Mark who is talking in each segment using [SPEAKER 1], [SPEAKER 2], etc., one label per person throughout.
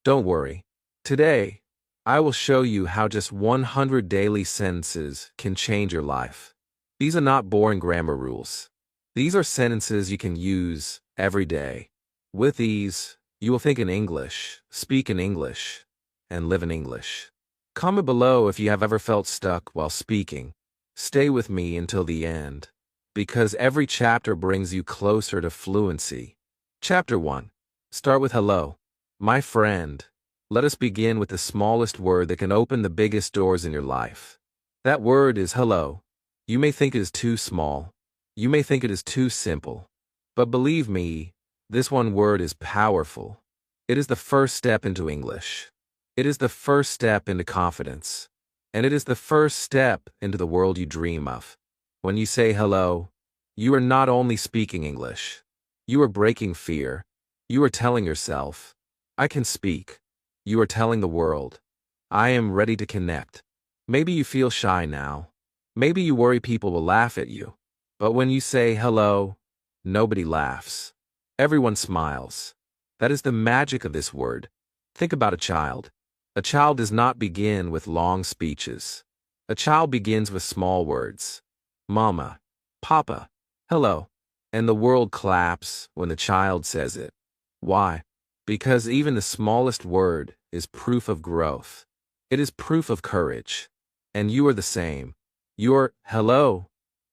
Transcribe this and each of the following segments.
[SPEAKER 1] Don't worry. Today, I will show you how just 100 daily sentences can change your life. These are not boring grammar rules. These are sentences you can use every day. With these, you will think in English, speak in English, and live in English. Comment below if you have ever felt stuck while speaking. Stay with me until the end, because every chapter brings you closer to fluency. Chapter 1. Start with hello. My friend. Let us begin with the smallest word that can open the biggest doors in your life. That word is hello. You may think it is too small. You may think it is too simple. But believe me, this one word is powerful. It is the first step into English. It is the first step into confidence. And it is the first step into the world you dream of. When you say hello, you are not only speaking English. You are breaking fear. You are telling yourself, I can speak. You are telling the world, I am ready to connect. Maybe you feel shy now. Maybe you worry people will laugh at you. But when you say hello, nobody laughs. Everyone smiles. That is the magic of this word. Think about a child. A child does not begin with long speeches. A child begins with small words. Mama, Papa, hello. And the world claps when the child says it. Why? Because even the smallest word is proof of growth. It is proof of courage. And you are the same. Your hello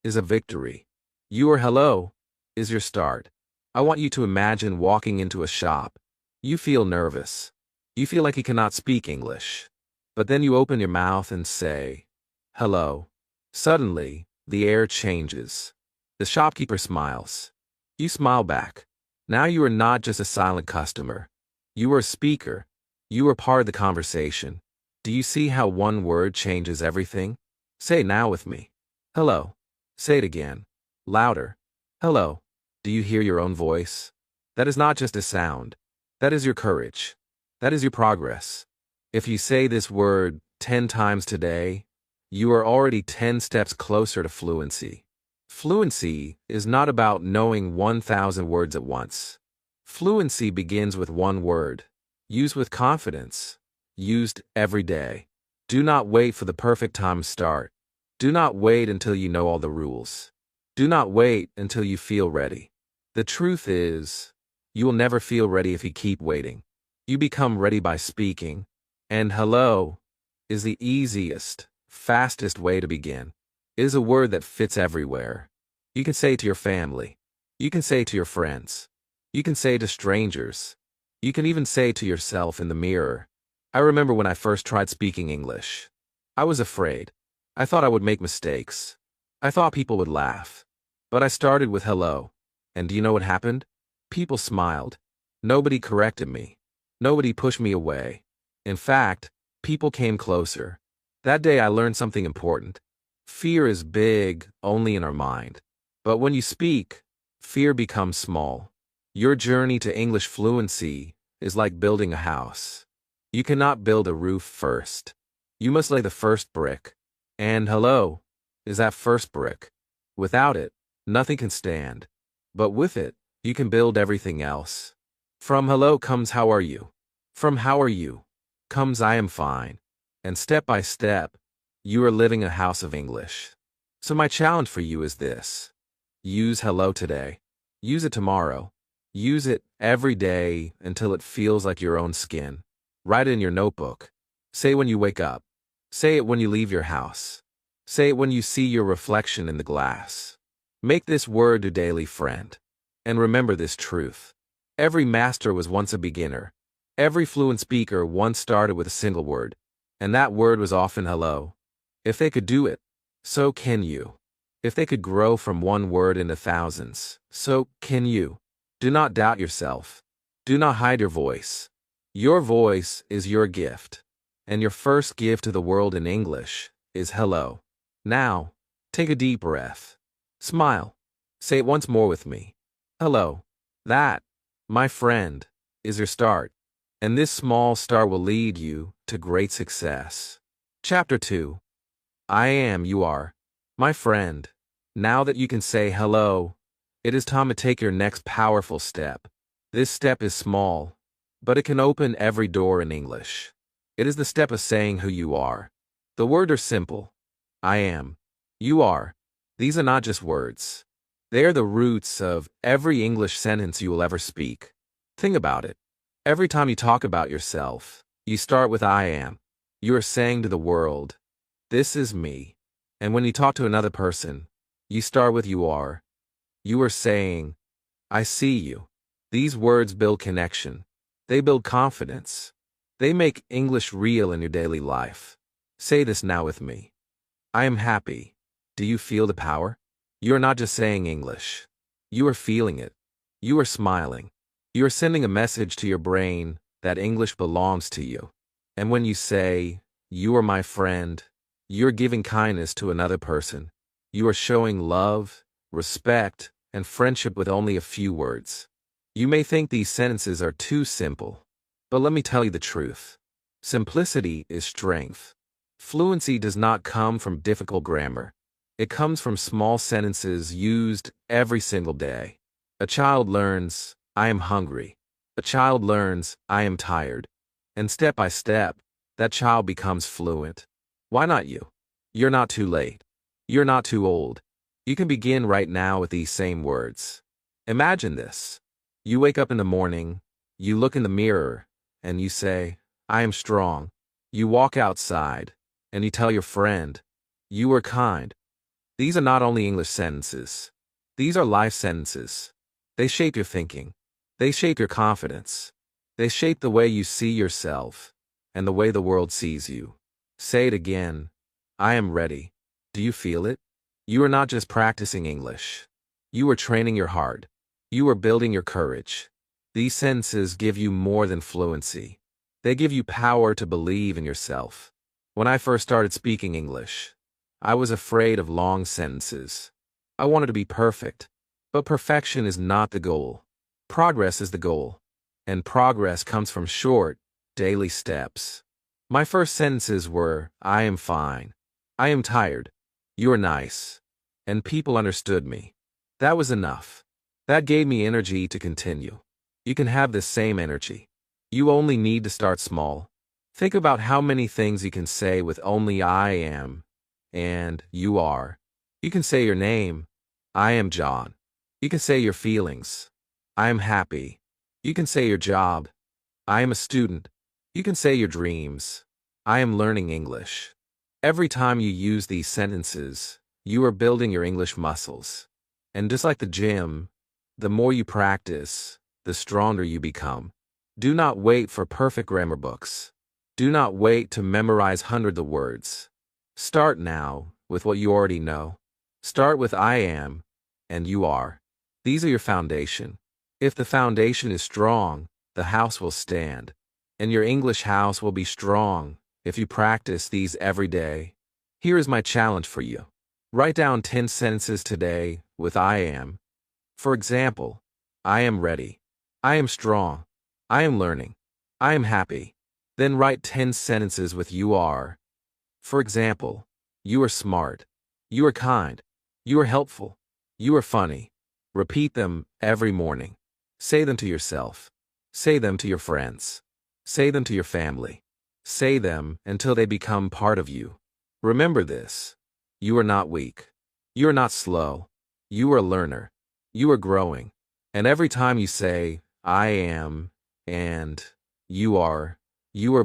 [SPEAKER 1] is a victory. Your hello is your start. I want you to imagine walking into a shop. You feel nervous. You feel like you cannot speak English. But then you open your mouth and say, hello. Suddenly, the air changes. The shopkeeper smiles. You smile back. Now you are not just a silent customer. You are a speaker. You are part of the conversation. Do you see how one word changes everything? Say it now with me. Hello. Say it again. Louder. Hello. Do you hear your own voice? That is not just a sound. That is your courage. That is your progress. If you say this word 10 times today, you are already 10 steps closer to fluency. Fluency is not about knowing 1,000 words at once. Fluency begins with one word, used with confidence, used every day. Do not wait for the perfect time to start. Do not wait until you know all the rules. Do not wait until you feel ready. The truth is, you will never feel ready if you keep waiting. You become ready by speaking, and hello is the easiest, fastest way to begin. It is a word that fits everywhere. You can say it to your family. You can say it to your friends. You can say it to strangers. You can even say it to yourself in the mirror. I remember when I first tried speaking English. I was afraid. I thought I would make mistakes. I thought people would laugh. But I started with hello. And do you know what happened? People smiled. Nobody corrected me. Nobody pushed me away. In fact, people came closer. That day I learned something important. Fear is big only in our mind. But when you speak, fear becomes small. Your journey to English fluency is like building a house. You cannot build a roof first. You must lay the first brick. And hello is that first brick. Without it, nothing can stand. But with it, you can build everything else. From hello comes how are you? From how are you comes I am fine. And step by step, you are living a house of English. So my challenge for you is this. Use hello today. Use it tomorrow. Use it every day until it feels like your own skin. Write it in your notebook. Say it when you wake up. Say it when you leave your house. Say it when you see your reflection in the glass. Make this word your daily friend. And remember this truth. Every master was once a beginner. Every fluent speaker once started with a single word. And that word was often hello. If they could do it, so can you. If they could grow from one word into thousands, so can you. Do not doubt yourself. Do not hide your voice. Your voice is your gift. And your first gift to the world in English is hello. Now, take a deep breath. Smile. Say it once more with me. Hello. That, my friend, is your start. And this small start will lead you to great success. Chapter 2. I am, you are. My friend, now that you can say hello, it is time to take your next powerful step. This step is small, but it can open every door in English. It is the step of saying who you are. The words are simple. I am. You are. These are not just words. They are the roots of every English sentence you will ever speak. Think about it. Every time you talk about yourself, you start with I am. You are saying to the world, this is me. And when you talk to another person, you start with you are. You are saying, I see you. These words build connection. They build confidence. They make English real in your daily life. Say this now with me. I am happy. Do you feel the power? You are not just saying English. You are feeling it. You are smiling. You are sending a message to your brain that English belongs to you. And when you say, you are my friend, you are giving kindness to another person. You are showing love, respect, and friendship with only a few words. You may think these sentences are too simple, but let me tell you the truth. Simplicity is strength. Fluency does not come from difficult grammar. It comes from small sentences used every single day. A child learns, I am hungry. A child learns, I am tired. And step by step, that child becomes fluent. Why not you? You're not too late. You're not too old. You can begin right now with these same words. Imagine this. You wake up in the morning, you look in the mirror, and you say, I am strong. You walk outside, and you tell your friend, you are kind. These are not only English sentences. These are life sentences. They shape your thinking. They shape your confidence. They shape the way you see yourself and the way the world sees you. Say it again. I am ready. Do you feel it? You are not just practicing English. You are training your heart. You are building your courage. These sentences give you more than fluency. They give you power to believe in yourself. When I first started speaking English, I was afraid of long sentences. I wanted to be perfect, but perfection is not the goal. Progress is the goal, and progress comes from short, daily steps. My first sentences were, I am fine. I am tired. You are nice. And people understood me. That was enough. That gave me energy to continue. You can have this same energy. You only need to start small. Think about how many things you can say with only I am and you are. You can say your name. I am John. You can say your feelings. I am happy. You can say your job. I am a student. You can say your dreams. I am learning English. Every time you use these sentences, you are building your English muscles. And just like the gym, the more you practice, the stronger you become. Do not wait for perfect grammar books. Do not wait to memorize hundreds of words. Start now with what you already know. Start with I am and you are. These are your foundation. If the foundation is strong, the house will stand. And your English house will be strong if you practice these every day. Here is my challenge for you. Write down 10 sentences today with I am. For example, I am ready. I am strong. I am learning. I am happy. Then write 10 sentences with you are. For example, you are smart. You are kind. You are helpful. You are funny. Repeat them every morning. Say them to yourself. Say them to your friends. Say them to your family. Say them until they become part of you. Remember this. You are not weak. You are not slow. You are a learner. You are growing. And every time you say, I am, and you are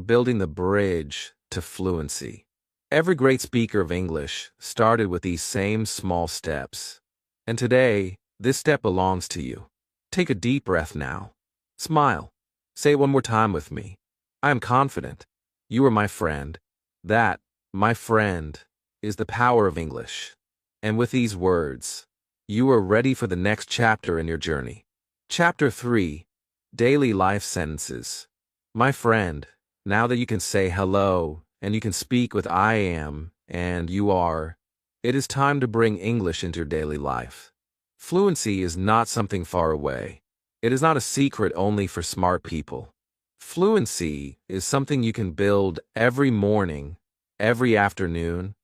[SPEAKER 1] building the bridge to fluency. Every great speaker of English started with these same small steps. And today, this step belongs to you. Take a deep breath now. Smile. Say it one more time with me. I am confident. You are my friend. That, my friend, is the power of English. And with these words, you are ready for the next chapter in your journey. Chapter 3, Daily Life Sentences. My friend, now that you can say hello and you can speak with I am and you are, it is time to bring English into your daily life. Fluency is not something far away. It is not a secret only for smart people. Fluency is something you can build every morning, every afternoon,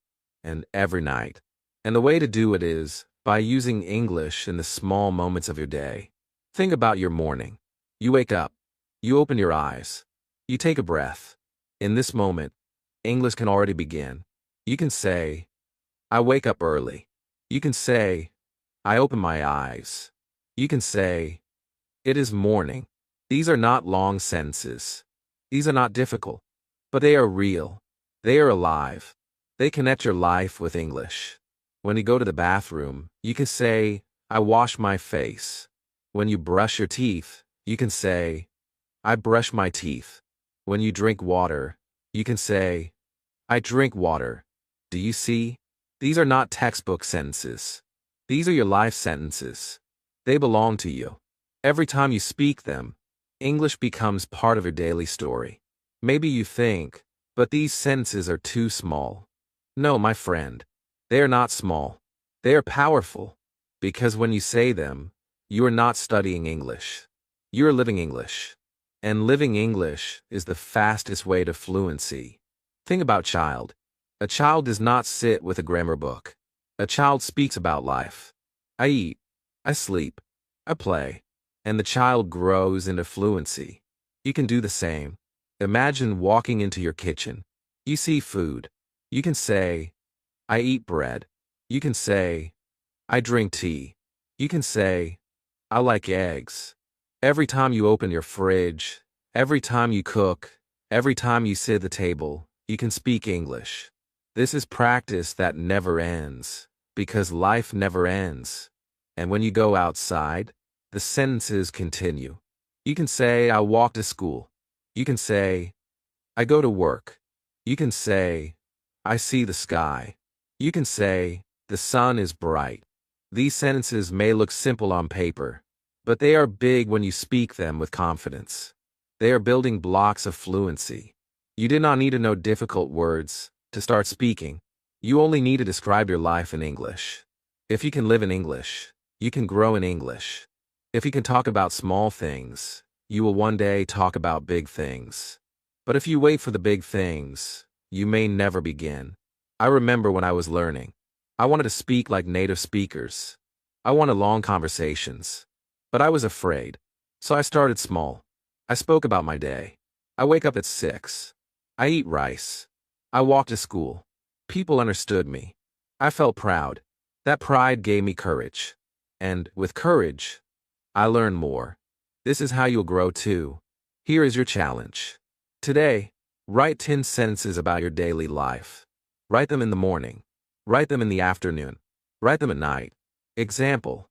[SPEAKER 1] and every night. And the way to do it is by using English in the small moments of your day. Think about your morning. You wake up. You open your eyes. You take a breath. In this moment, English can already begin. You can say, I wake up early. You can say, I open my eyes. You can say, it is morning. These are not long sentences. These are not difficult, but they are real. They are alive. They connect your life with English. When you go to the bathroom, you can say, I wash my face. When you brush your teeth, you can say, I brush my teeth. When you drink water, you can say, I drink water. Do you see? These are not textbook sentences. These are your life sentences. They belong to you. Every time you speak them, English becomes part of your daily story. Maybe you think, but these sentences are too small. No, my friend. They are not small. They are powerful. Because when you say them, you are not studying English. You are living English. And living English is the fastest way to fluency. Think about child. A child does not sit with a grammar book. A child speaks about life. I eat. I sleep. I play. And the child grows into fluency. You can do the same. Imagine walking into your kitchen. You see food. You can say, I eat bread. You can say, I drink tea. You can say, I like eggs. Every time you open your fridge, every time you cook, every time you sit at the table, you can speak English. This is practice that never ends, because life never ends. And when you go outside, the sentences continue. You can say, I walk to school. You can say, I go to work. You can say, I see the sky. You can say, the sun is bright. These sentences may look simple on paper, but they are big when you speak them with confidence. They are building blocks of fluency. You did not need to know difficult words to start speaking. You only need to describe your life in English. If you can live in English, you can grow in English. If you can talk about small things, you will one day talk about big things. But if you wait for the big things, you may never begin. I remember when I was learning. I wanted to speak like native speakers. I wanted long conversations. But I was afraid. So I started small. I spoke about my day. I wake up at 6. I eat rice. I walk to school. People understood me. I felt proud. That pride gave me courage. And with courage, I learned more. This is how you'll grow too. Here is your challenge. Today, write 10 sentences about your daily life. Write them in the morning. Write them in the afternoon. Write them at night. Example.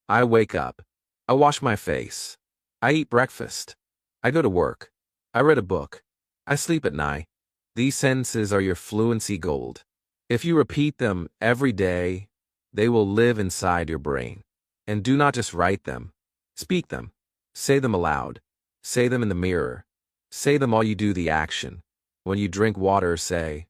[SPEAKER 1] I wake up. I wash my face. I eat breakfast. I go to work. I read a book. I sleep at night. These sentences are your fluency gold. If you repeat them every day, they will live inside your brain. And do not just write them. Speak them. Say them aloud. Say them in the mirror. Say them while you do the action. When you drink water, say,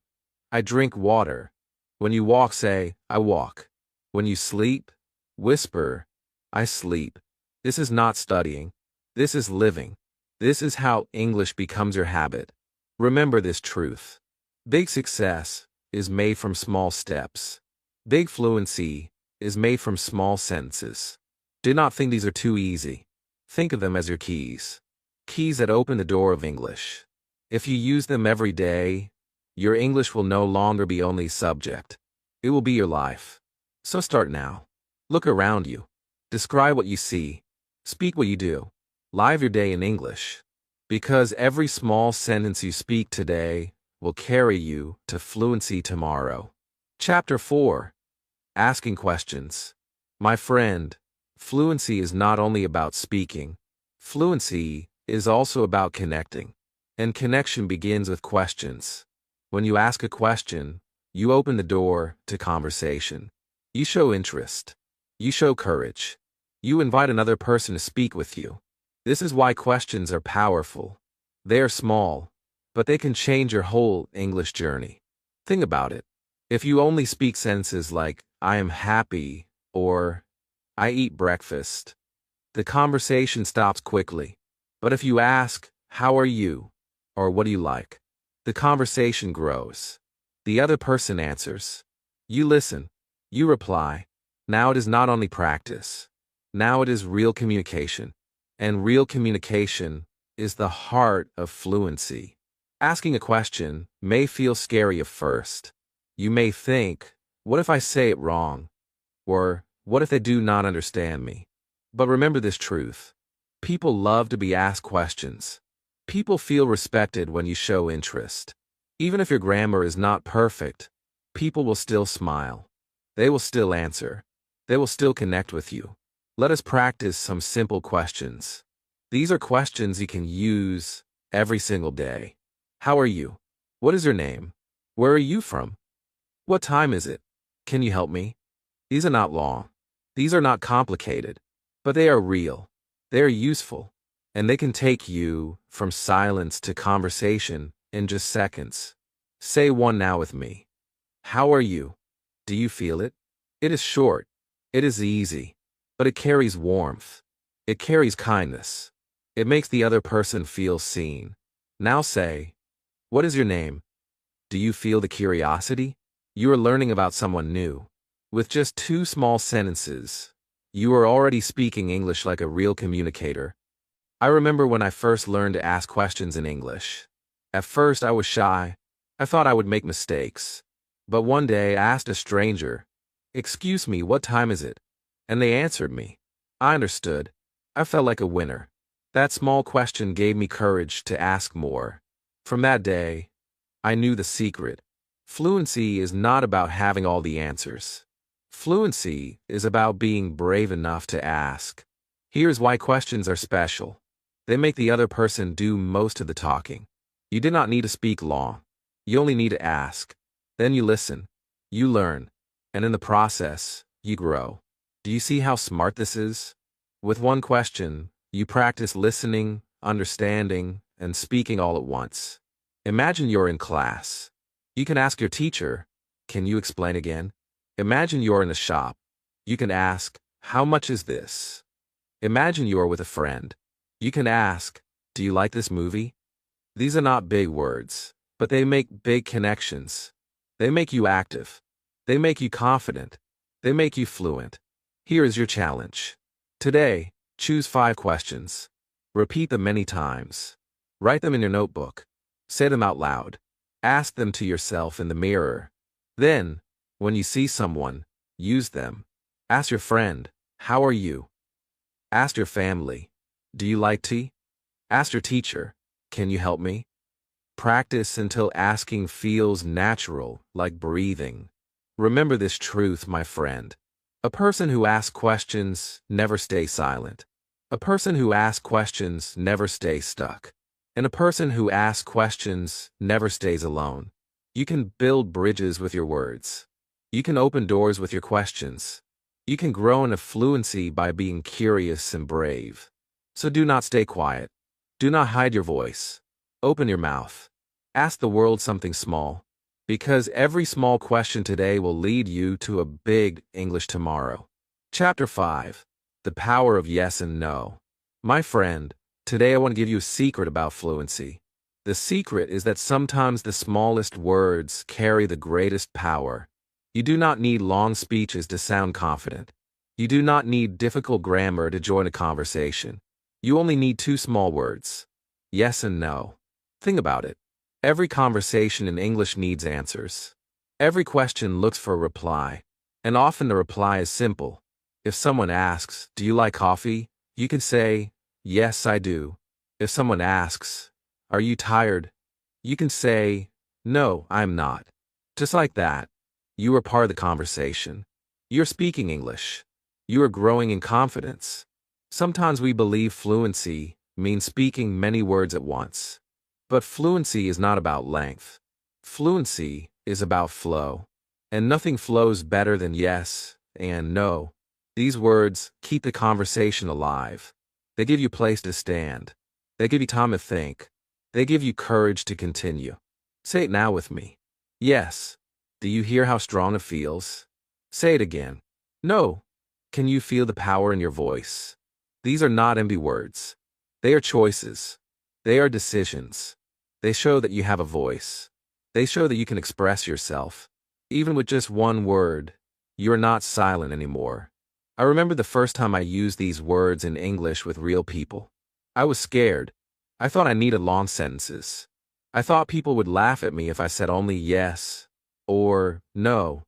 [SPEAKER 1] I drink water. When you walk, say, I walk. When you sleep, whisper, I sleep. This is not studying. This is living. This is how English becomes your habit. Remember this truth. Big success is made from small steps. Big fluency is made from small sentences. Do not think these are too easy. Think of them as your keys. Keys that open the door of English. If you use them every day, your English will no longer be only subject. It will be your life. So start now. Look around you. Describe what you see. Speak what you do. Live your day in English. Because every small sentence you speak today will carry you to fluency tomorrow. Chapter 4. Asking questions. My friend, fluency is not only about speaking. Fluency is also about connecting. And connection begins with questions. When you ask a question, you open the door to conversation. You show interest. You show courage. You invite another person to speak with you. This is why questions are powerful. They are small, but they can change your whole English journey. Think about it. If you only speak sentences like, I am happy, or I eat breakfast, the conversation stops quickly. But if you ask, how are you? Or what do you like? The conversation grows. The other person answers. You listen. You reply. Now it is not only practice. Now it is real communication. And real communication is the heart of fluency. Asking a question may feel scary at first. You may think, what if I say it wrong? Or, what if they do not understand me? But remember this truth. People love to be asked questions. People feel respected when you show interest. Even if your grammar is not perfect, people will still smile. They will still answer. They will still connect with you. Let us practice some simple questions. These are questions you can use every single day. How are you? What is your name? Where are you from? What time is it? Can you help me? These are not long. These are not complicated, but they are real. They are useful, and they can take you from silence to conversation in just seconds. Say one now with me. How are you? Do you feel it? It is short. It is easy, but it carries warmth. It carries kindness. It makes the other person feel seen. Now say, what is your name? Do you feel the curiosity? You are learning about someone new. With just 2 small sentences, you are already speaking English like a real communicator. I remember when I first learned to ask questions in English. At first I was shy. I thought I would make mistakes. But one day I asked a stranger, "Excuse me, what time is it?" And they answered me. I understood. I felt like a winner. That small question gave me courage to ask more. From that day, I knew the secret. Fluency is not about having all the answers. Fluency is about being brave enough to ask. Here's why questions are special. They make the other person do most of the talking. You do not need to speak long. You only need to ask. Then you listen. You learn. And in the process, you grow. Do you see how smart this is? With one question, you practice listening, understanding, and speaking all at once. Imagine you're in class. You can ask your teacher, "Can you explain again?" Imagine you're in a shop. You can ask, "How much is this?" Imagine you're with a friend. You can ask, "Do you like this movie?" These are not big words, but they make big connections. They make you active. They make you confident. They make you fluent. Here is your challenge. Today, choose 5 questions. Repeat them many times. Write them in your notebook. Say them out loud. Ask them to yourself in the mirror. Then, when you see someone, use them. Ask your friend, "How are you?" Ask your family, "Do you like tea?" Ask your teacher, "Can you help me?" Practice until asking feels natural, like breathing. Remember this truth, my friend. A person who asks questions never stays silent. A person who asks questions never stays stuck. And a person who asks questions never stays alone. You can build bridges with your words. You can open doors with your questions. You can grow in a fluency by being curious and brave. So do not stay quiet. Do not hide your voice. Open your mouth. Ask the world something small. Because every small question today will lead you to a big English tomorrow. Chapter 5. The Power of Yes and No. My friend, today I want to give you a secret about fluency. The secret is that sometimes the smallest words carry the greatest power. You do not need long speeches to sound confident. You do not need difficult grammar to join a conversation. You only need 2 small words. Yes and no. Think about it. Every conversation in English needs answers. Every question looks for a reply. And often the reply is simple. If someone asks, "Do you like coffee?" you can say, "Yes, I do." If someone asks, "Are you tired?" you can say, "No, I'm not." Just like that. You are part of the conversation. You're speaking English. You are growing in confidence. Sometimes we believe fluency means speaking many words at once. But fluency is not about length. Fluency is about flow. And nothing flows better than yes and no. These words keep the conversation alive. They give you place to stand. They give you time to think. They give you courage to continue. Say it now with me. Yes. Do you hear how strong it feels? Say it again. No. Can you feel the power in your voice? These are not empty words. They are choices. They are decisions. They show that you have a voice. They show that you can express yourself. Even with just one word, you are not silent anymore. I remember the first time I used these words in English with real people. I was scared. I thought I needed long sentences. I thought people would laugh at me if I said only yes or no.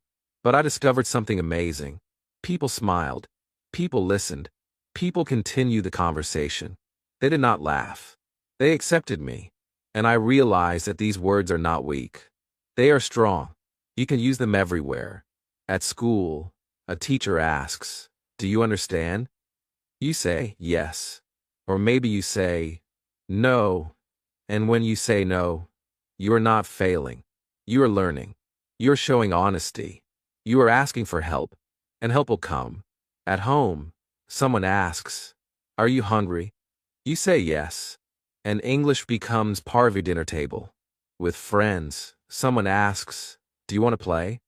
[SPEAKER 1] But I discovered something amazing. People smiled. People listened. People continued the conversation. They did not laugh. They accepted me. And I realized that these words are not weak. They are strong. You can use them everywhere. At school, a teacher asks, "Do you understand?" You say, "Yes." Or maybe you say, "No." And when you say no, you are not failing. You are learning. You are showing honesty. You are asking for help, and help will come. At home, someone asks, "Are you hungry?" You say yes, and English becomes part of your dinner table. With friends, someone asks, "Do you want to play?"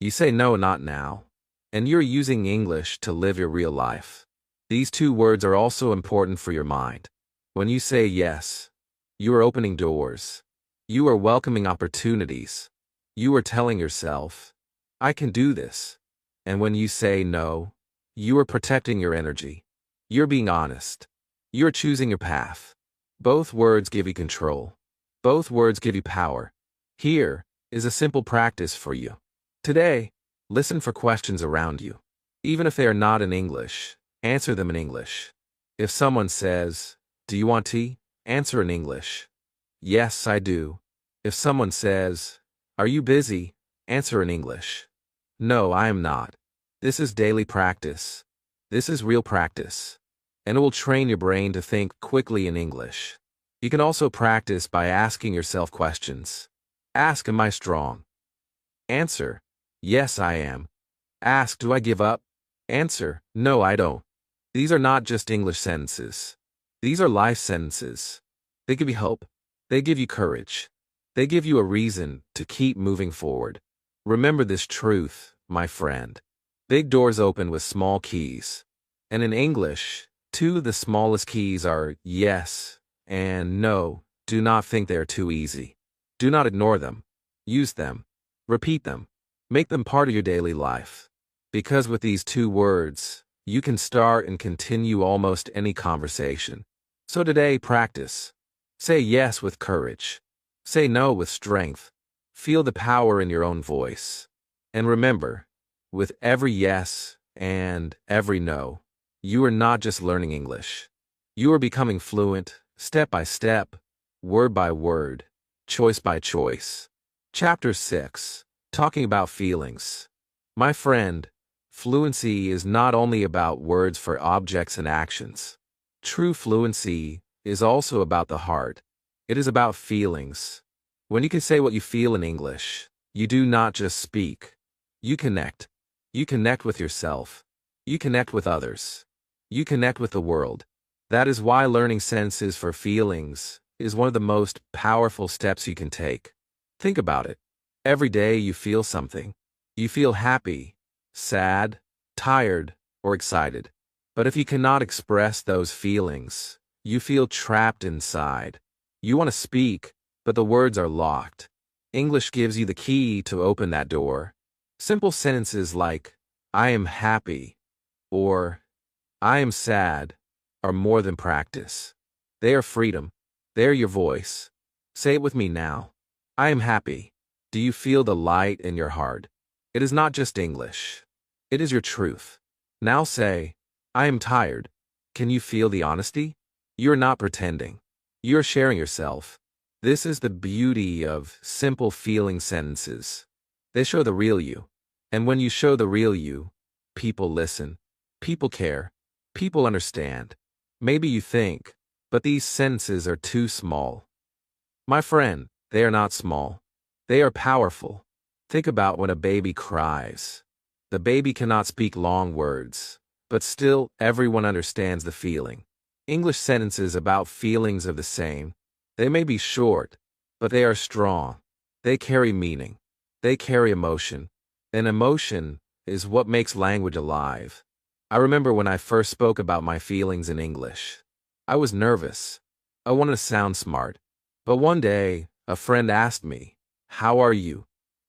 [SPEAKER 1] You say no, not now. And you're using English to live your real life. These two words are also important for your mind. When you say yes, you are opening doors. You are welcoming opportunities. You are telling yourself, "I can do this." And when you say no, you are protecting your energy. You're being honest. You're choosing your path. Both words give you control. Both words give you power. Here is a simple practice for you. Today, listen for questions around you. Even if they are not in English, answer them in English. If someone says, "Do you want tea?" Answer in English. "Yes, I do." If someone says, "Are you busy?" Answer in English. "No, I am not." This is daily practice. This is real practice. And it will train your brain to think quickly in English. You can also practice by asking yourself questions. Ask, "Am I strong?" Answer, "Yes, I am." Ask, "Do I give up?" Answer, "No, I don't." These are not just English sentences. These are life sentences. They give you hope. They give you courage. They give you a reason to keep moving forward. Remember this truth, my friend. Big doors open with small keys. And in English, two of the smallest keys are yes and no. Do not think they are too easy. Do not ignore them. Use them. Repeat them. Make them part of your daily life. Because with these two words, you can start and continue almost any conversation. So today, practice. Say yes with courage. Say no with strength. Feel the power in your own voice. And remember, with every yes and every no, you are not just learning English. You are becoming fluent, step by step, word by word, choice by choice. Chapter 6. Talking about feelings. My friend, fluency is not only about words for objects and actions. True fluency is also about the heart. It is about feelings. When you can say what you feel in English, you do not just speak. You connect. You connect with yourself. You connect with others. You connect with the world. That is why learning sentences for feelings is one of the most powerful steps you can take. Think about it. Every day you feel something. You feel happy, sad, tired, or excited. But if you cannot express those feelings, you feel trapped inside. You want to speak, but the words are locked. English gives you the key to open that door. Simple sentences like, "I am happy," or "I am sad," are more than practice. They are freedom. They are your voice. Say it with me now. I am happy. Do you feel the light in your heart? It is not just English. It is your truth. Now say, I am tired. Can you feel the honesty? You are not pretending. You are sharing yourself. This is the beauty of simple feeling sentences. They show the real you. And when you show the real you, people listen. People care. People understand. Maybe you think, but these sentences are too small. My friend, they are not small. They are powerful. Think about when a baby cries. The baby cannot speak long words, but still everyone understands the feeling. English sentences about feelings are the same. They may be short, but they are strong. They carry meaning. They carry emotion. And emotion is what makes language alive. I remember when I first spoke about my feelings in English. I was nervous. I wanted to sound smart. But one day, a friend asked me, "How are you?"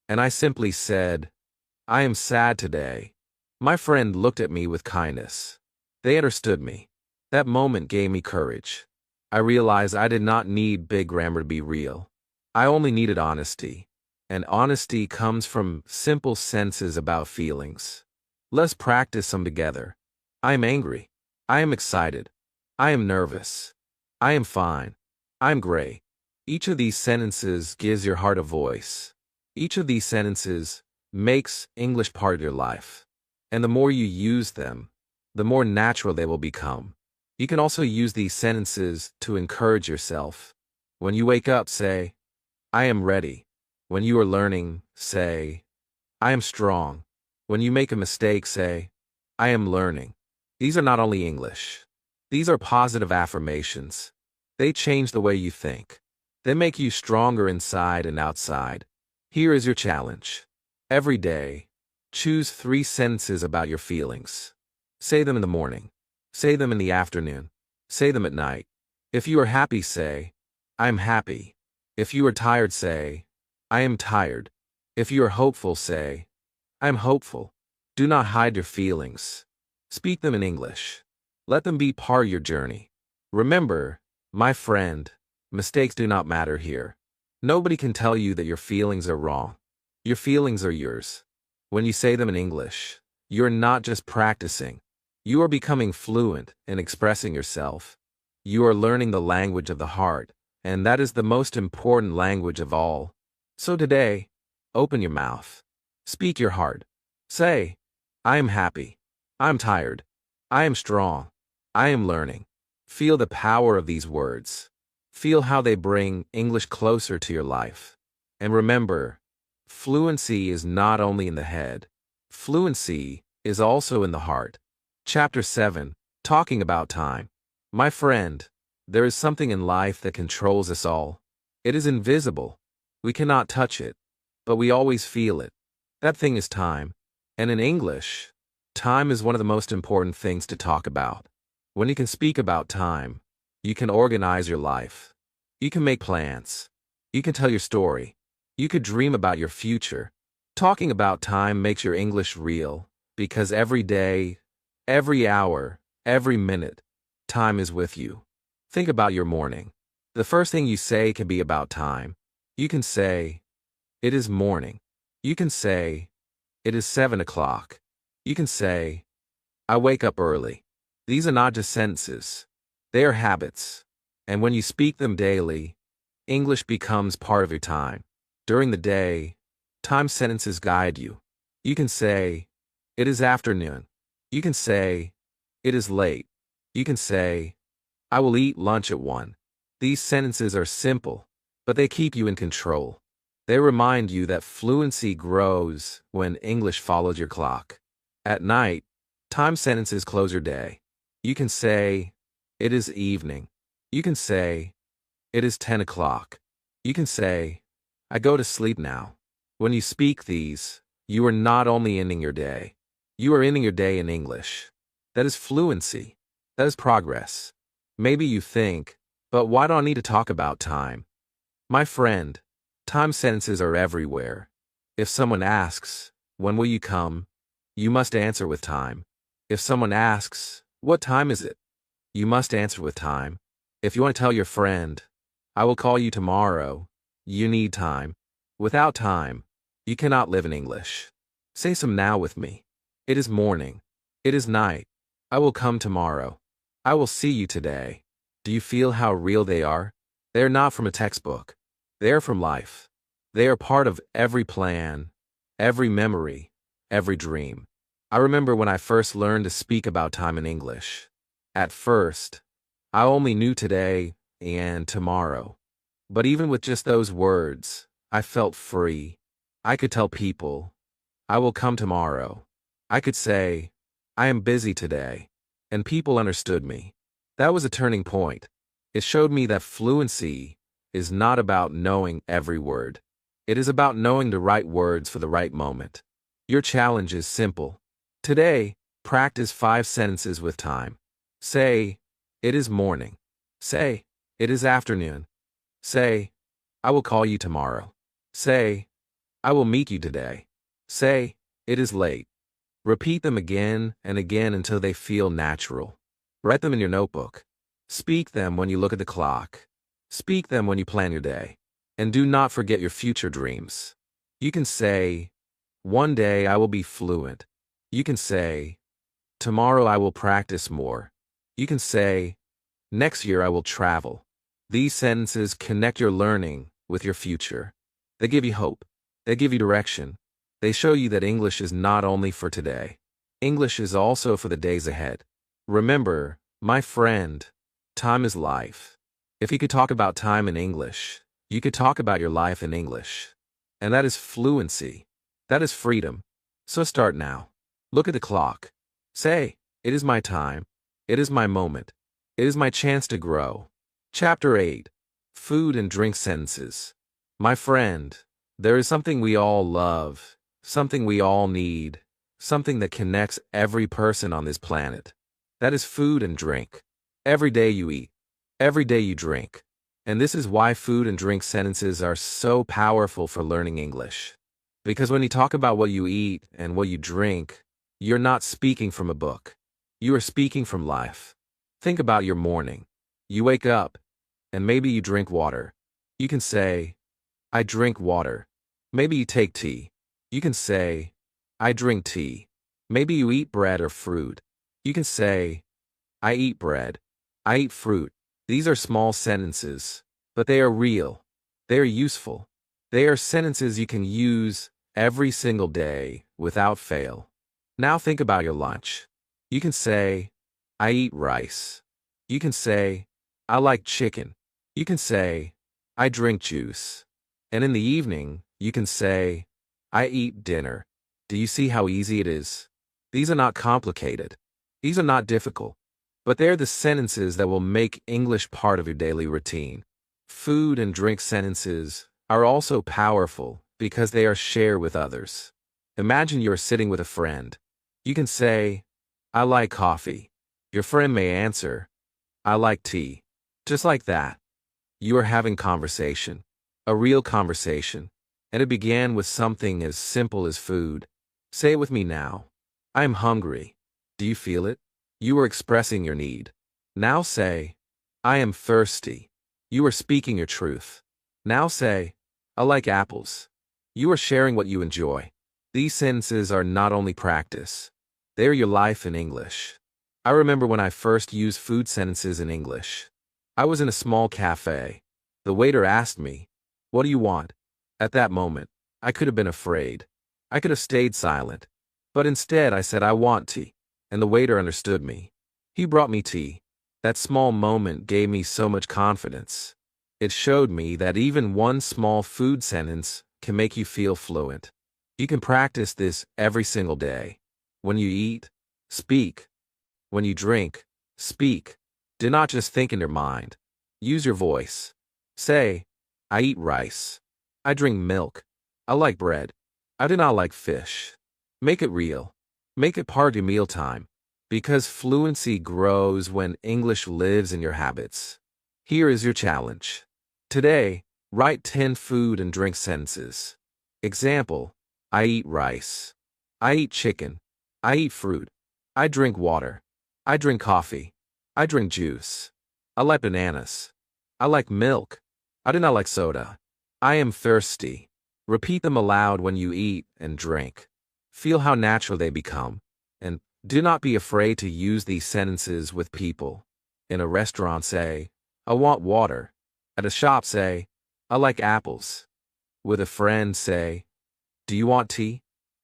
[SPEAKER 1] And I simply said, "I am sad today." My friend looked at me with kindness. They understood me. That moment gave me courage. I realized I did not need big grammar to be real. I only needed honesty. And honesty comes from simple sentences about feelings. Let's practice some together. I am angry. I am excited. I am nervous. I am fine. I am great. Each of these sentences gives your heart a voice. Each of these sentences makes English part of your life. And the more you use them, the more natural they will become. You can also use these sentences to encourage yourself. When you wake up, say, I am ready. When you are learning, say, I am strong. When you make a mistake, say, I am learning. These are not only English. These are positive affirmations. They change the way you think. They make you stronger inside and outside. Here is your challenge. Every day, choose 3 sentences about your feelings. Say them in the morning. Say them in the afternoon. Say them at night. If you are happy, say, I am happy. If you are tired, say, I am tired. If you are hopeful, say, I am hopeful. Do not hide your feelings. Speak them in English. Let them be part of your journey. Remember, my friend, mistakes do not matter here. Nobody can tell you that your feelings are wrong. Your feelings are yours. When you say them in English, you're not just practicing. You are becoming fluent in expressing yourself. You are learning the language of the heart, and that is the most important language of all. So today, open your mouth. Speak your heart. Say, I am happy. I am tired. I am strong. I am learning. Feel the power of these words. Feel how they bring English closer to your life. And remember, fluency is not only in the head. Fluency is also in the heart. Chapter 7, Talking About Time. My friend, there is something in life that controls us all. It is invisible. We cannot touch it, but we always feel it. That thing is time. And in English, time is one of the most important things to talk about. When you can speak about time, you can organize your life. You can make plans. You can tell your story. You could dream about your future. Talking about time makes your English real, because every day, every hour, every minute, time is with you. Think about your morning. The first thing you say can be about time. You can say, it is morning. You can say, it is 7 o'clock. You can say, I wake up early. These are not just sentences. They are habits. And when you speak them daily, English becomes part of your time. During the day, time sentences guide you. You can say, it is afternoon. You can say, it is late. You can say, I will eat lunch at 1. These sentences are simple, but they keep you in control. They remind you that fluency grows when English follows your clock. At night, time sentences close your day. You can say, it is evening. You can say, it is 10 o'clock. You can say, I go to sleep now. When you speak these, you are not only ending your day. You are ending your day in English. That is fluency. That is progress. Maybe you think, but why do I need to talk about time? My friend, time sentences are everywhere. If someone asks, when will you come? You must answer with time. If someone asks, what time is it? You must answer with time. If you want to tell your friend, I will call you tomorrow, you need time. Without time, you cannot live in English. Say some now with me. It is morning. It is night. I will come tomorrow. I will see you today. Do you feel how real they are? They are not from a textbook. They are from life. They are part of every plan, every memory, every dream. I remember when I first learned to speak about time in English. At first, I only knew today and tomorrow. But even with just those words, I felt free. I could tell people, I will come tomorrow. I could say, I am busy today. And people understood me. That was a turning point. It showed me that fluency is not about knowing every word. It is about knowing the right words for the right moment. Your challenge is simple. Today, practice 5 sentences with time. Say, it is morning. Say, it is afternoon. Say, I will call you tomorrow. Say, I will meet you today. Say, it is late. Repeat them again and again until they feel natural. Write them in your notebook. Speak them when you look at the clock. Speak them when you plan your day. And do not forget your future dreams. You can say, "One day I will be fluent." You can say, "Tomorrow I will practice more." You can say, "Next year I will travel." These sentences connect your learning with your future. They give you hope. They give you direction. They show you that English is not only for today. English is also for the days ahead. Remember, my friend, time is life. If you could talk about time in English, you could talk about your life in English. And that is fluency. That is freedom. So start now. Look at the clock. Say, "It is my time. It is my moment. It is my chance to grow." Chapter 8. Food and drink sentences. My friend, there is something we all love, something we all need, something that connects every person on this planet. That is food and drink. Every day you eat. Every day you drink. And this is why food and drink sentences are so powerful for learning English. Because when you talk about what you eat and what you drink, you're not speaking from a book. You are speaking from life. Think about your morning. You wake up, and maybe you drink water. You can say, "I drink water." Maybe you take tea. You can say, "I drink tea." Maybe you eat bread or fruit. You can say, "I eat bread." "I eat fruit." These are small sentences, but they are real. They are useful. They are sentences you can use every single day without fail. Now think about your lunch. You can say, "I eat rice." You can say, "I like chicken." You can say, "I drink juice." And in the evening, you can say, "I eat dinner." Do you see how easy it is? These are not complicated. These are not difficult. But they're the sentences that will make English part of your daily routine. Food and drink sentences are also powerful because they are shared with others. Imagine you're sitting with a friend. You can say, "I like coffee." Your friend may answer, "I like tea." Just like that. You are having conversation. A real conversation. And it began with something as simple as food. Say it with me now. "I am hungry." Do you feel it? You are expressing your need. Now say, "I am thirsty." You are speaking your truth. Now say, "I like apples." You are sharing what you enjoy. These sentences are not only practice, they are your life in English. I remember when I first used food sentences in English. I was in a small cafe. The waiter asked me, "What do you want?" At that moment, I could have been afraid. I could have stayed silent. But instead I said, "I want tea." And the waiter understood me. He brought me tea. That small moment gave me so much confidence. It showed me that even one small food sentence can make you feel fluent. You can practice this every single day. When you eat, speak. When you drink, speak. Do not just think in your mind. Use your voice. Say, "I eat rice." "I drink milk." "I like bread." "I do not like fish." Make it real. Make it part of your mealtime. Because fluency grows when English lives in your habits. Here is your challenge. Today, write 10 food and drink sentences. Example, "I eat rice." "I eat chicken." "I eat fruit." "I drink water." "I drink coffee." "I drink juice." "I like bananas." "I like milk." "I do not like soda." "I am thirsty." Repeat them aloud when you eat and drink. Feel how natural they become. And do not be afraid to use these sentences with people. In a restaurant, say, "I want water." At a shop, say, "I like apples." With a friend, say, "Do you want tea?"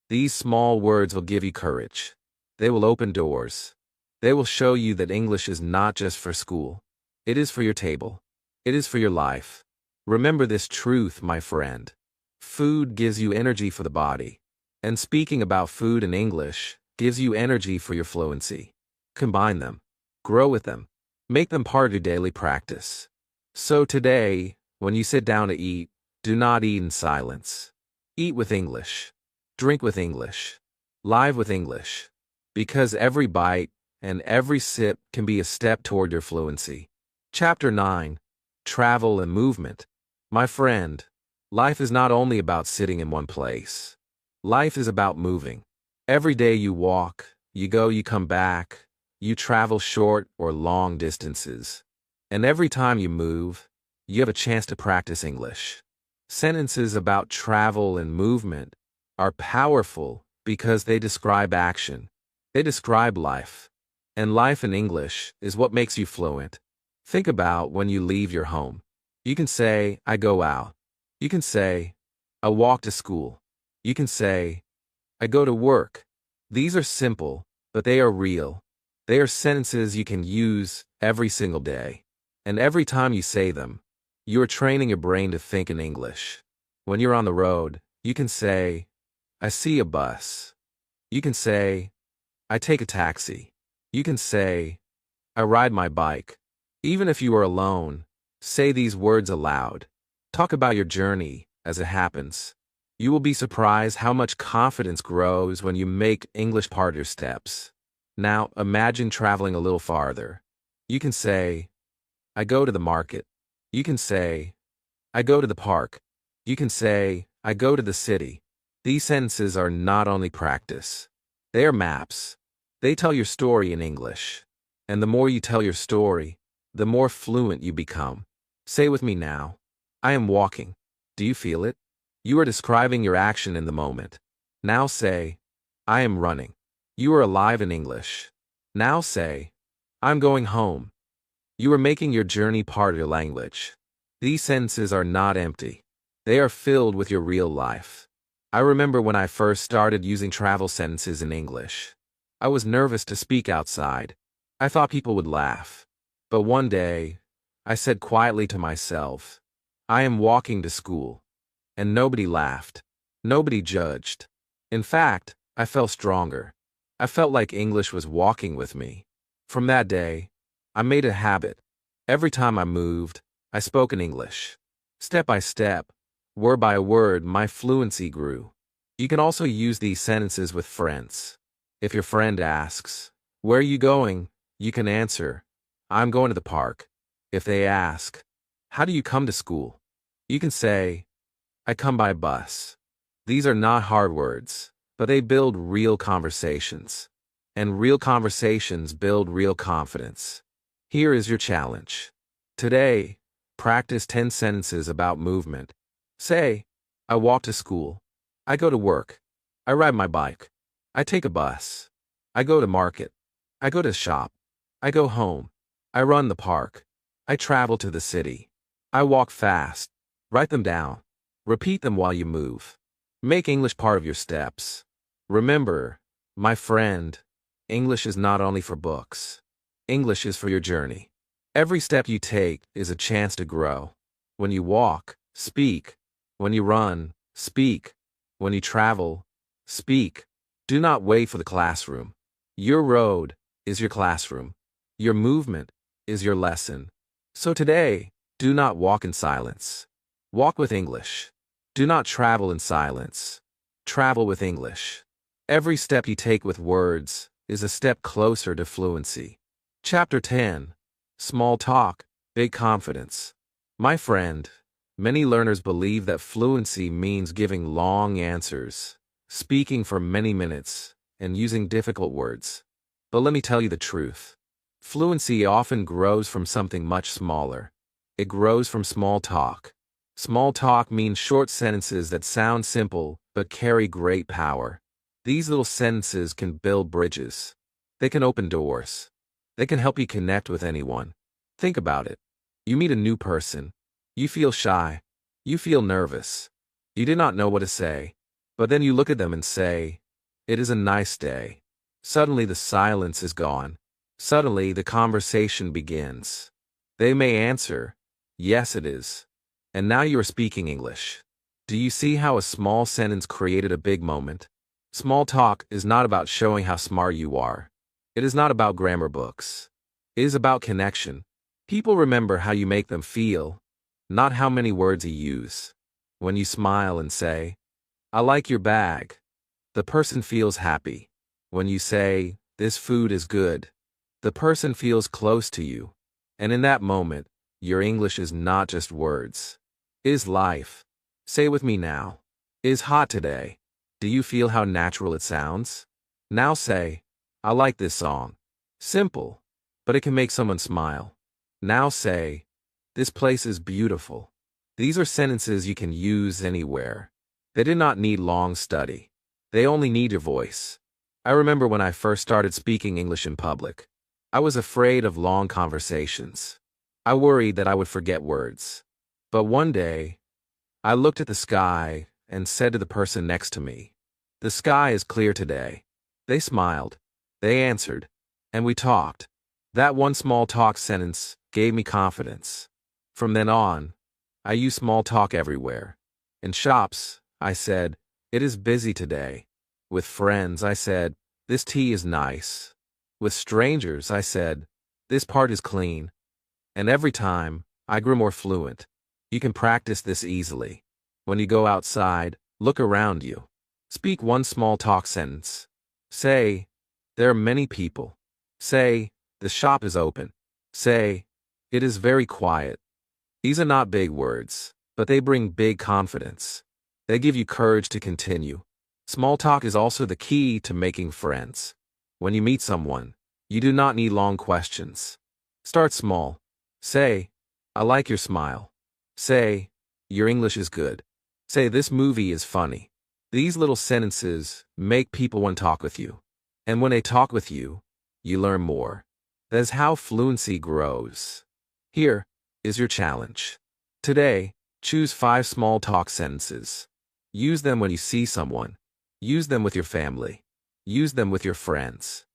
[SPEAKER 1] These small words will give you courage. They will open doors. They will show you that English is not just for school. It is for your table. It is for your life. Remember this truth, my friend. Food gives you energy for the body. And speaking about food in English gives you energy for your fluency. Combine them. Grow with them. Make them part of your daily practice. So today, when you sit down to eat, do not eat in silence. Eat with English. Drink with English. Live with English. Because every bite and every sip can be a step toward your fluency. Chapter 9. Travel and Movement. My friend, life is not only about sitting in one place. Life is about moving. Every day you walk, you go, you come back, you travel short or long distances. And every time you move, you have a chance to practice English. Sentences about travel and movement are powerful because they describe action. They describe life. And life in English is what makes you fluent. Think about when you leave your home. You can say, I go out. You can say, I walk to school. You can say, I go to work. These are simple, but they are real. They are sentences you can use every single day. And every time you say them, you are training your brain to think in English. When you're on the road, you can say, I see a bus. You can say, I take a taxi. You can say, I ride my bike. Even if you are alone, say these words aloud. Talk about your journey as it happens. You will be surprised how much confidence grows when you make English part of your steps. Now, imagine traveling a little farther. You can say, I go to the market. You can say, I go to the park. You can say, I go to the city. These sentences are not only practice. They are maps. They tell your story in English. And the more you tell your story, the more fluent you become. Say with me now, I am walking. Do you feel it? You are describing your action in the moment. Now say, I am running. You are alive in English. Now say, I'm going home. You are making your journey part of your language. These sentences are not empty. They are filled with your real life. I remember when I first started using travel sentences in English. I was nervous to speak outside. I thought people would laugh. But one day, I said quietly to myself, I am walking to school. And nobody laughed. Nobody judged. In fact, I felt stronger. I felt like English was walking with me. From that day, I made a habit. Every time I moved, I spoke in English. Step by step, word by word, my fluency grew. You can also use these sentences with friends. If your friend asks, where are you going? You can answer, I'm going to the park. If they ask, how do you come to school? You can say, I come by bus. These are not hard words, but they build real conversations. And real conversations build real confidence. Here is your challenge. Today, practice 10 sentences about movement. Say, I walk to school. I go to work. I ride my bike. I take a bus. I go to market. I go to shop. I go home. I run the park. I travel to the city. I walk fast. Write them down. Repeat them while you move. Make English part of your steps. Remember, my friend, English is not only for books. English is for your journey. Every step you take is a chance to grow. When you walk, speak. When you run, speak. When you travel, speak. Do not wait for the classroom. Your road is your classroom. Your movement is your lesson. So today, do not walk in silence. Walk with English. Do not travel in silence. Travel with English. Every step you take with words is a step closer to fluency. Chapter 10. Small talk, big confidence. My friend, many learners believe that fluency means giving long answers, speaking for many minutes, and using difficult words. But let me tell you the truth. Fluency often grows from something much smaller. It grows from small talk. Small talk means short sentences that sound simple but carry great power. These little sentences can build bridges. They can open doors. They can help you connect with anyone. Think about it. You meet a new person. You feel shy. You feel nervous. You do not know what to say. But then you look at them and say, it is a nice day. Suddenly the silence is gone. Suddenly the conversation begins. They may answer, yes it is. And now you are speaking English. Do you see how a small sentence created a big moment? Small talk is not about showing how smart you are. It is not about grammar books. It is about connection. People remember how you make them feel, not how many words you use. When you smile and say, I like your bag, the person feels happy. When you say, this food is good, the person feels close to you. And in that moment, your English is not just words. It is life. Say with me now. It is hot today. Do you feel how natural it sounds? Now say, I like this song. Simple, but it can make someone smile. Now say, this place is beautiful. These are sentences you can use anywhere. They do not need long study. They only need your voice. I remember when I first started speaking English in public. I was afraid of long conversations. I worried that I would forget words. But one day, I looked at the sky and said to the person next to me, "The sky is clear today." They smiled. They answered. And we talked. That one small talk sentence gave me confidence. From then on, I use small talk everywhere. In shops, I said, "It is busy today." With friends, I said, "This tea is nice." With strangers, I said, "This part is clean." And every time, I grew more fluent. You can practice this easily. When you go outside, look around you. Speak one small talk sentence. Say, "There are many people." Say, "The shop is open." Say, "It is very quiet." These are not big words, but they bring big confidence. They give you courage to continue. Small talk is also the key to making friends. When you meet someone, you do not need long questions. Start small. Say, "I like your smile." Say, "Your English is good." Say, "This movie is funny." These little sentences make people want to talk with you. And when they talk with you, you learn more. That is how fluency grows. Here is your challenge. Today, choose 5 small talk sentences. Use them when you see someone. Use them with your family. Use them with your friends.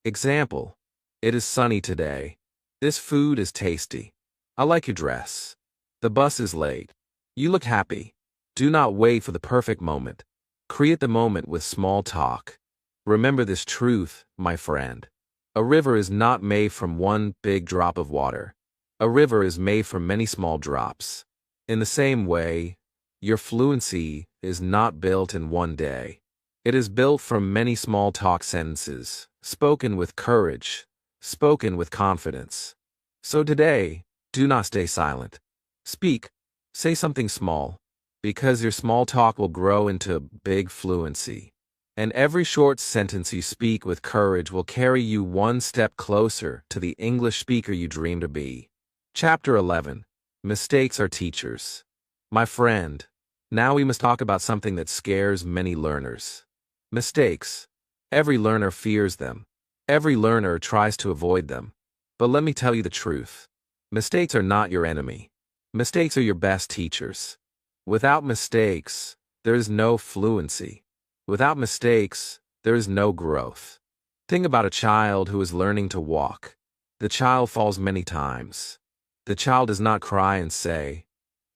[SPEAKER 1] Example: "It is sunny today." "This food is tasty." "I like your dress." "The bus is late." "You look happy." Do not wait for the perfect moment. Create the moment with small talk. Remember this truth, my friend. A river is not made from one big drop of water. A river is made from many small drops. In the same way, your fluency is not built in one day. It is built from many small talk sentences, spoken with courage, spoken with confidence. So today, do not stay silent. Speak. Say something small, because your small talk will grow into big fluency. And every short sentence you speak with courage will carry you one step closer to the English speaker you dream to be. Chapter 11. Mistakes are teachers. My friend, now we must talk about something that scares many learners. Mistakes. Every learner fears them. Every learner tries to avoid them. But let me tell you the truth. Mistakes are not your enemy. Mistakes are your best teachers. Without mistakes, there is no fluency. Without mistakes, there is no growth. Think about a child who is learning to walk. The child falls many times. The child does not cry and say,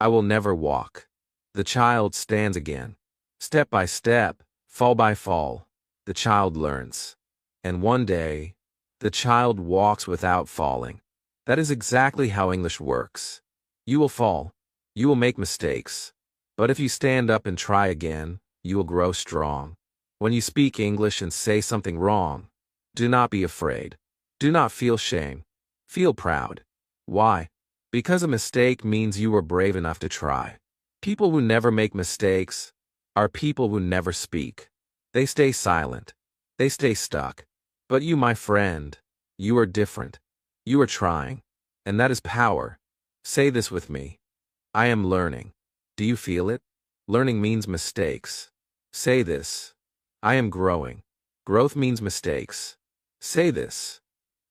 [SPEAKER 1] "I will never walk." The child stands again. Step by step, fall by fall, the child learns. And one day, the child walks without falling. That is exactly how English works. You will fall. You will make mistakes. But if you stand up and try again, you will grow strong. When you speak English and say something wrong, do not be afraid. Do not feel shame. Feel proud. Why? Because a mistake means you were brave enough to try. People who never make mistakes are people who never speak. They stay silent. They stay stuck. But you, my friend, you are different. You are trying. And that is power. Say this with me. I am learning. Do you feel it? Learning means mistakes. Say this. I am growing. Growth means mistakes. Say this.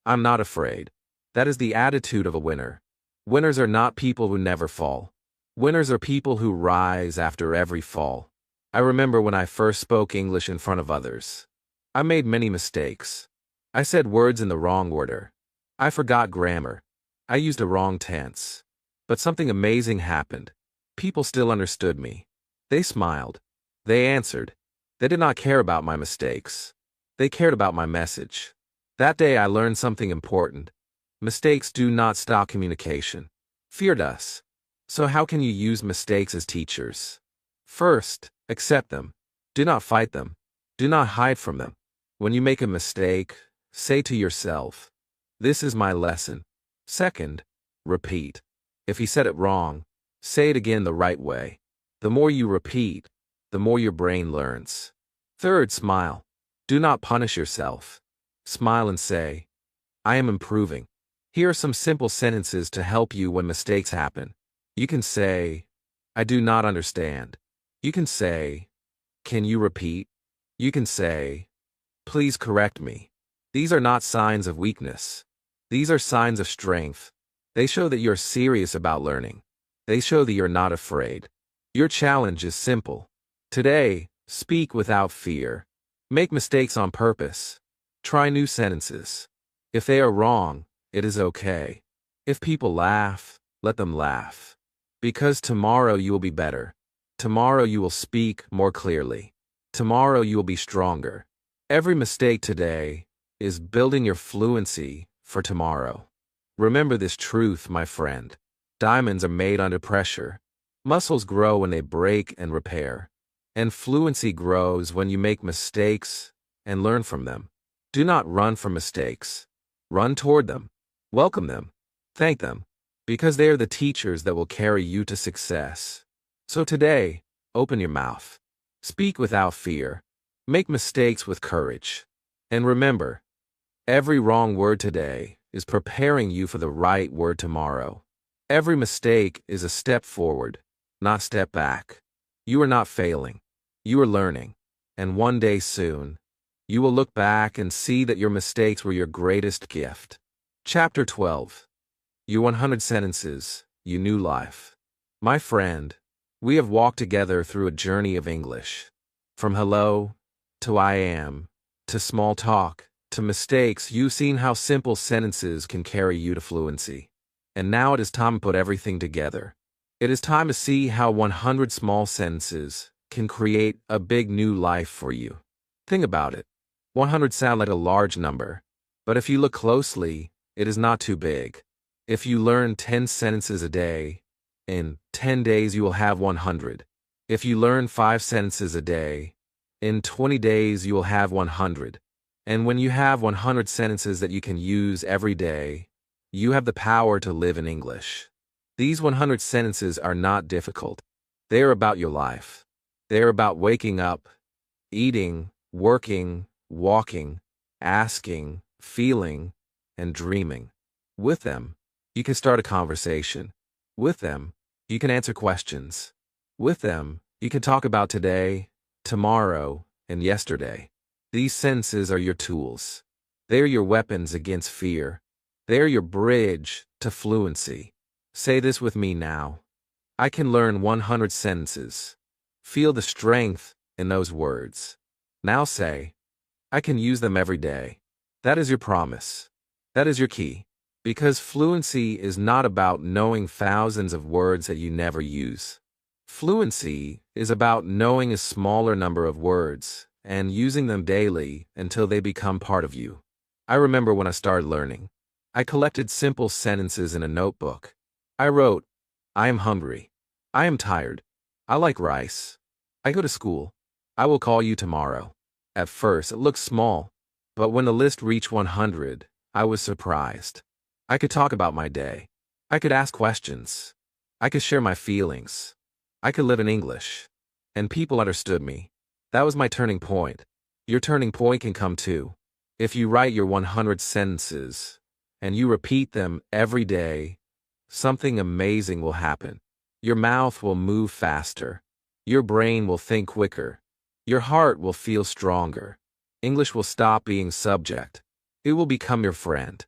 [SPEAKER 1] I'm not afraid. That is the attitude of a winner. Winners are not people who never fall. Winners are people who rise after every fall. I remember when I first spoke English in front of others. I made many mistakes. I said words in the wrong order. I forgot grammar. I used a wrong tense. But something amazing happened. People still understood me. They smiled. They answered. They did not care about my mistakes. They cared about my message. That day I learned something important. Mistakes do not stop communication. Fear does. So how can you use mistakes as teachers? First, accept them. Do not fight them. Do not hide from them. When you make a mistake, say to yourself, "This is my lesson." Second, repeat. If you said it wrong, say it again the right way. The more you repeat, the more your brain learns. Third, smile. Do not punish yourself. Smile and say, "I am improving." Here are some simple sentences to help you when mistakes happen. You can say, I do not understand. You can say, can you repeat? You can say, please correct me. These are not signs of weakness. These are signs of strength. They show that you're serious about learning. They show that you're not afraid. Your challenge is simple. Today, speak without fear. Make mistakes on purpose. Try new sentences. If they are wrong, it is okay. If people laugh, let them laugh. Because tomorrow you will be better. Tomorrow you will speak more clearly. Tomorrow you will be stronger. Every mistake today is building your fluency for tomorrow. Remember this truth, my friend. Diamonds are made under pressure. Muscles grow when they break and repair. And fluency grows when you make mistakes and learn from them. Do not run from mistakes. Run toward them. Welcome them. Thank them. Because they are the teachers that will carry you to success. So today, open your mouth. Speak without fear. Make mistakes with courage. And remember, every wrong word today is preparing you for the right word tomorrow. Every mistake is a step forward, not step back. You are not failing. You are learning. And one day soon, you will look back and see that your mistakes were your greatest gift. Chapter 12. Your 100 sentences, your new life. My friend, we have walked together through a journey of English. From hello, to I am, to small talk, to mistakes. You've seen how simple sentences can carry you to fluency. And now it is time to put everything together. It is time to see how 100 small sentences can create a big new life for you. Think about it. 100 sound like a large number, but if you look closely, it is not too big. If you learn 10 sentences a day, in 10 days you will have 100. If you learn 5 sentences a day, in 20 days you will have 100. And when you have 100 sentences that you can use every day, you have the power to live in English. These 100 sentences are not difficult. They are about your life. They are about waking up, eating, working, walking, asking, feeling, and dreaming. With them, you can start a conversation. With them, you can answer questions. With them, you can talk about today, tomorrow, and yesterday. These sentences are your tools. They are your weapons against fear. They are your bridge to fluency. Say this with me now. I can learn 100 sentences. Feel the strength in those words. Now say, I can use them every day. That is your promise. That is your key. Because fluency is not about knowing thousands of words that you never use. Fluency is about knowing a smaller number of words and using them daily until they become part of you. I remember when I started learning. I collected simple sentences in a notebook. I wrote, I am hungry. I am tired. I like rice. I go to school. I will call you tomorrow. At first, it looked small, but when the list reached 100, I was surprised. I could talk about my day. I could ask questions. I could share my feelings. I could live in English. And people understood me. That was my turning point. Your turning point can come too. If you write your 100 sentences and you repeat them every day, something amazing will happen. Your mouth will move faster. Your brain will think quicker. Your heart will feel stronger. English will stop being subject. It will become your friend.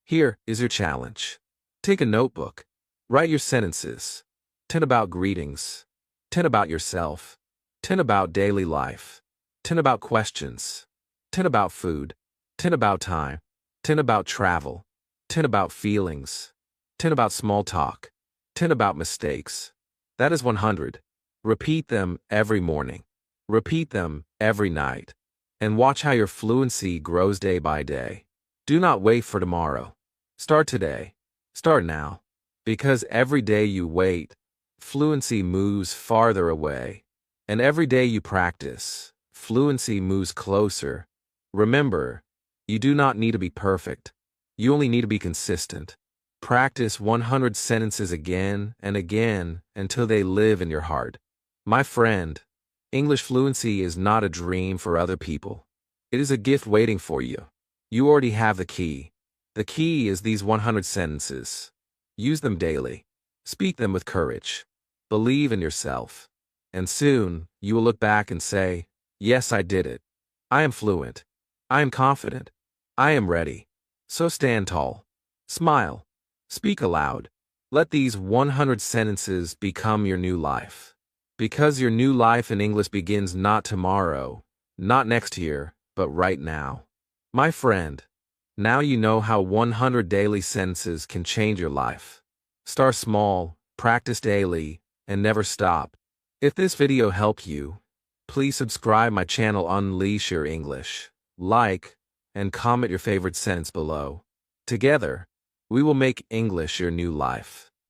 [SPEAKER 1] Here is your challenge. Take a notebook. Write your sentences. 10 about greetings. 10 about yourself. 10 about daily life. 10 about questions. 10 about food. 10 about time. 10 about travel. 10 about feelings. 10 about small talk. 10 about mistakes. That is 100. Repeat them every morning. Repeat them every night. And watch how your fluency grows day by day. Do not wait for tomorrow. Start today. Start now. Because every day you wait, fluency moves farther away. And every day you practice, fluency moves closer. Remember, you do not need to be perfect. You only need to be consistent. Practice 100 sentences again and again until they live in your heart. My friend, English fluency is not a dream for other people. It is a gift waiting for you. You already have the key. The key is these 100 sentences. Use them daily. Speak them with courage. Believe in yourself. And soon, you will look back and say, yes, I did it. I am fluent. I am confident. I am ready. So stand tall. Smile. Speak aloud. Let these 100 sentences become your new life. Because your new life in English begins not tomorrow, not next year, but right now. My friend, now you know how 100 daily sentences can change your life. Start small, practice daily, and never stop. If this video helped you, please subscribe my channel Unleash Your English, like, and comment your favorite sentence below. Together, we will make English your new life.